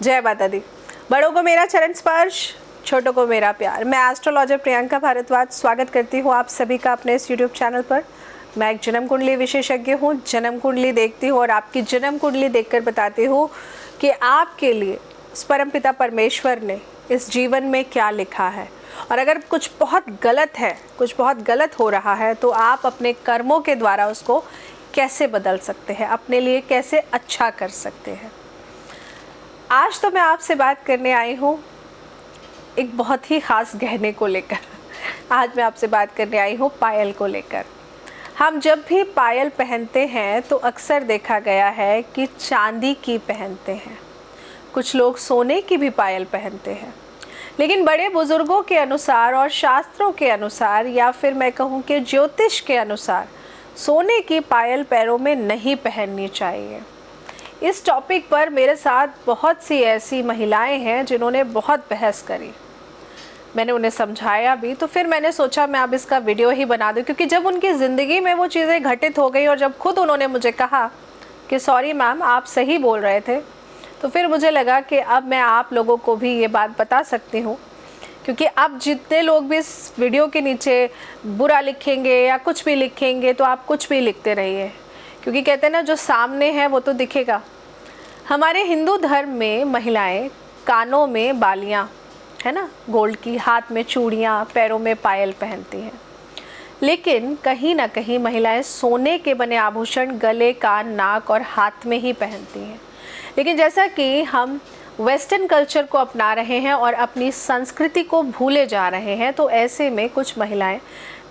जय माता दी। बड़ों को मेरा चरण स्पर्श, छोटों को मेरा प्यार। मैं एस्ट्रोलॉजर प्रियंका भारद्वाज स्वागत करती हूँ आप सभी का अपने इस यूट्यूब चैनल पर। मैं एक जन्म कुंडली विशेषज्ञ हूँ, जन्म कुंडली देखती हूँ और आपकी जन्म कुंडली देखकर बताती हूँ कि आपके लिए परमपिता परमेश्वर ने इस जीवन में क्या लिखा है। और अगर कुछ बहुत गलत है, कुछ बहुत गलत हो रहा है, तो आप अपने कर्मों के द्वारा उसको कैसे बदल सकते हैं, अपने लिए कैसे अच्छा कर सकते हैं। आज तो मैं आपसे बात करने आई हूँ एक बहुत ही ख़ास गहने को लेकर। आज मैं आपसे बात करने आई हूँ पायल को लेकर। हम जब भी पायल पहनते हैं तो अक्सर देखा गया है कि चांदी की पहनते हैं, कुछ लोग सोने की भी पायल पहनते हैं। लेकिन बड़े बुजुर्गों के अनुसार और शास्त्रों के अनुसार, या फिर मैं कहूँ कि ज्योतिष के अनुसार, सोने की पायल पैरों में नहीं पहननी चाहिए। इस टॉपिक पर मेरे साथ बहुत सी ऐसी महिलाएं हैं जिन्होंने बहुत बहस करी। मैंने उन्हें समझाया भी, तो फिर मैंने सोचा मैं अब इसका वीडियो ही बना दूं, क्योंकि जब उनकी ज़िंदगी में वो चीज़ें घटित हो गई और जब खुद उन्होंने मुझे कहा कि सॉरी मैम आप सही बोल रहे थे, तो फिर मुझे लगा कि अब मैं आप लोगों को भी ये बात बता सकती हूँ। क्योंकि अब जितने लोग भी इस वीडियो के नीचे बुरा लिखेंगे या कुछ भी लिखेंगे, तो आप कुछ भी लिखते रहिए, क्योंकि कहते हैं ना, जो सामने है वो तो दिखेगा। हमारे हिंदू धर्म में महिलाएं कानों में बालियां, है ना, गोल्ड की, हाथ में चूड़ियां, पैरों में पायल पहनती हैं। लेकिन कहीं ना कहीं महिलाएं सोने के बने आभूषण गले, कान, नाक और हाथ में ही पहनती हैं। लेकिन जैसा कि हम वेस्टर्न कल्चर को अपना रहे हैं और अपनी संस्कृति को भूले जा रहे हैं, तो ऐसे में कुछ महिलाएं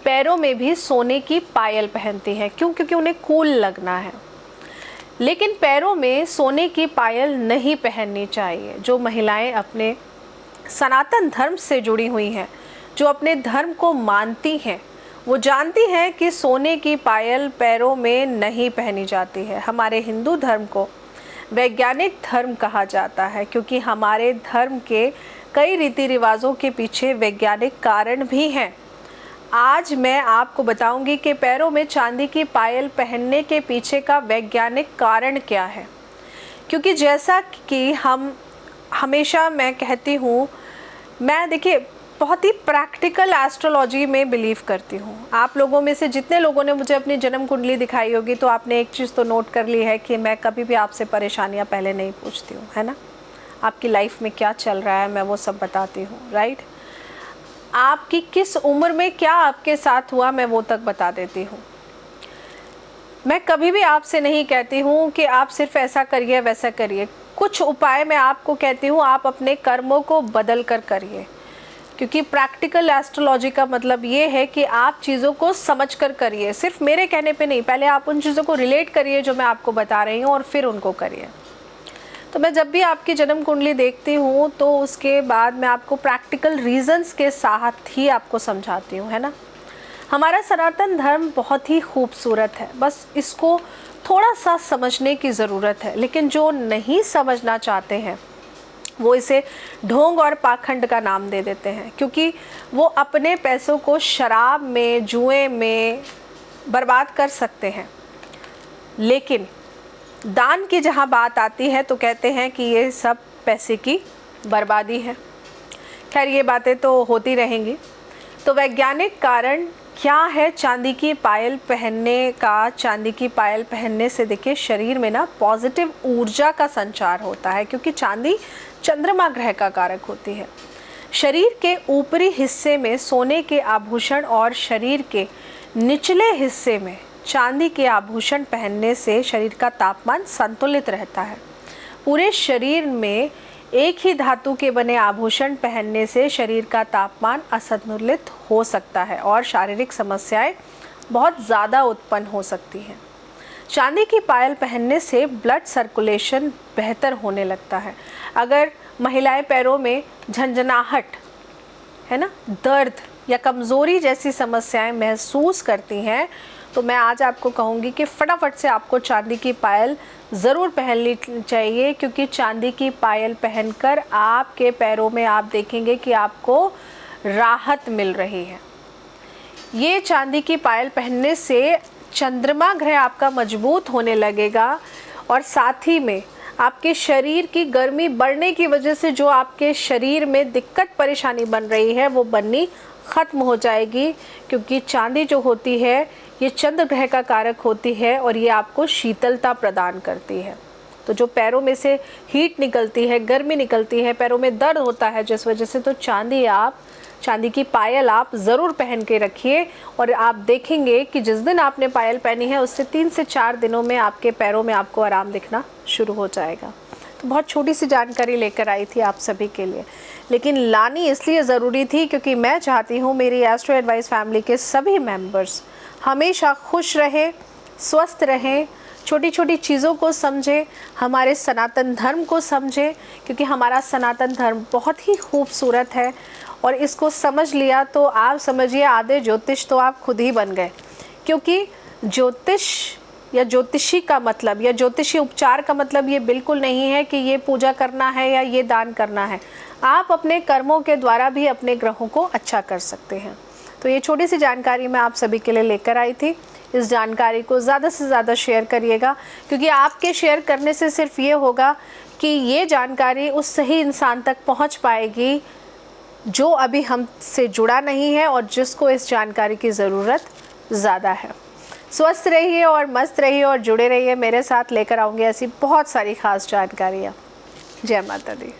पैरों में भी सोने की पायल पहनती हैं। क्यों? क्योंकि उन्हें कूल लगना है। लेकिन पैरों में सोने की पायल नहीं पहननी चाहिए। जो महिलाएं अपने सनातन धर्म से जुड़ी हुई हैं, जो अपने धर्म को मानती हैं, वो जानती हैं कि सोने की पायल पैरों में नहीं पहनी जाती है। हमारे हिंदू धर्म को वैज्ञानिक धर्म कहा जाता है, क्योंकि हमारे धर्म के कई रीति रिवाजों के पीछे वैज्ञानिक कारण भी हैं। आज मैं आपको बताऊंगी कि पैरों में चांदी की पायल पहनने के पीछे का वैज्ञानिक कारण क्या है। क्योंकि जैसा कि हम हमेशा मैं कहती हूँ, मैं देखिए बहुत ही प्रैक्टिकल एस्ट्रोलॉजी में बिलीव करती हूँ। आप लोगों में से जितने लोगों ने मुझे अपनी जन्म कुंडली दिखाई होगी, तो आपने एक चीज़ तो नोट कर ली है कि मैं कभी भी आपसे परेशानियाँ पहले नहीं पूछती हूँ, है ना। आपकी लाइफ में क्या चल रहा है मैं वो सब बताती हूँ, राइट। आपकी किस उम्र में क्या आपके साथ हुआ मैं वो तक बता देती हूँ। मैं कभी भी आपसे नहीं कहती हूँ कि आप सिर्फ ऐसा करिए वैसा करिए। कुछ उपाय मैं आपको कहती हूँ, आप अपने कर्मों को बदल कर करिए। क्योंकि प्रैक्टिकल एस्ट्रोलॉजी का मतलब ये है कि आप चीज़ों को समझ कर करिए, सिर्फ मेरे कहने पे नहीं। पहले आप उन चीज़ों को रिलेट करिए जो मैं आपको बता रही हूँ, और फिर उनको करिए। तो मैं जब भी आपकी जन्म कुंडली देखती हूँ, तो उसके बाद मैं आपको प्रैक्टिकल रीजंस के साथ ही आपको समझाती हूँ, है ना। हमारा सनातन धर्म बहुत ही खूबसूरत है, बस इसको थोड़ा सा समझने की ज़रूरत है। लेकिन जो नहीं समझना चाहते हैं वो इसे ढोंग और पाखंड का नाम दे देते हैं, क्योंकि वो अपने पैसों को शराब में, जुए में बर्बाद कर सकते हैं। लेकिन दान की जहाँ बात आती है तो कहते हैं कि ये सब पैसे की बर्बादी है। खैर, ये बातें तो होती रहेंगी। तो वैज्ञानिक कारण क्या है चांदी की पायल पहनने का? चांदी की पायल पहनने से देखिए शरीर में ना पॉजिटिव ऊर्जा का संचार होता है, क्योंकि चांदी चंद्रमा ग्रह का कारक होती है। शरीर के ऊपरी हिस्से में सोने के आभूषण और शरीर के निचले हिस्से में चांदी के आभूषण पहनने से शरीर का तापमान संतुलित रहता है। पूरे शरीर में एक ही धातु के बने आभूषण पहनने से शरीर का तापमान असंतुलित हो सकता है और शारीरिक समस्याएं बहुत ज़्यादा उत्पन्न हो सकती हैं। चांदी की पायल पहनने से ब्लड सर्कुलेशन बेहतर होने लगता है। अगर महिलाएं पैरों में झंझनाहट, है ना, दर्द या कमज़ोरी जैसी समस्याएं महसूस करती हैं, तो मैं आज आपको कहूँगी कि फटाफट से आपको चांदी की पायल ज़रूर पहननी चाहिए। क्योंकि चांदी की पायल पहनकर आपके पैरों में आप देखेंगे कि आपको राहत मिल रही है। ये चांदी की पायल पहनने से चंद्रमा ग्रह आपका मजबूत होने लगेगा और साथ ही में आपके शरीर की गर्मी बढ़ने की वजह से जो आपके शरीर में दिक्कत परेशानी बन रही है वो बननी ख़त्म हो जाएगी, क्योंकि चांदी जो होती है ये चंद्र ग्रह का कारक होती है और ये आपको शीतलता प्रदान करती है। तो जो पैरों में से हीट निकलती है, गर्मी निकलती है, पैरों में दर्द होता है जिस वजह से, तो चांदी की पायल आप ज़रूर पहन के रखिए और आप देखेंगे कि जिस दिन आपने पायल पहनी है उससे 3 से 4 दिनों में आपके पैरों में आपको आराम दिखना शुरू हो जाएगा। तो बहुत छोटी सी जानकारी लेकर आई थी आप सभी के लिए, लेकिन लानी इसलिए ज़रूरी थी क्योंकि मैं चाहती हूँ मेरी एस्ट्रो एडवाइस फैमिली के सभी मेंबर्स हमेशा खुश रहें, स्वस्थ रहें, छोटी छोटी चीज़ों को समझें, हमारे सनातन धर्म को समझें, क्योंकि हमारा सनातन धर्म बहुत ही खूबसूरत है और इसको समझ लिया तो आप समझिए आधे ज्योतिष तो आप खुद ही बन गए। क्योंकि ज्योतिष या ज्योतिषी का मतलब या ज्योतिषी उपचार का मतलब ये बिल्कुल नहीं है कि ये पूजा करना है या ये दान करना है। आप अपने कर्मों के द्वारा भी अपने ग्रहों को अच्छा कर सकते हैं। तो ये छोटी सी जानकारी मैं आप सभी के लिए लेकर आई थी। इस जानकारी को ज़्यादा से ज़्यादा शेयर करिएगा, क्योंकि आपके शेयर करने से सिर्फ ये होगा कि ये जानकारी उस सही इंसान तक पहुंच पाएगी जो अभी हमसे जुड़ा नहीं है और जिसको इस जानकारी की ज़रूरत ज़्यादा है। स्वस्थ रहिए और मस्त रहिए और जुड़े रहिए मेरे साथ, लेकर आऊँगी ऐसी बहुत सारी ख़ास जानकारियाँ। जय माता दी।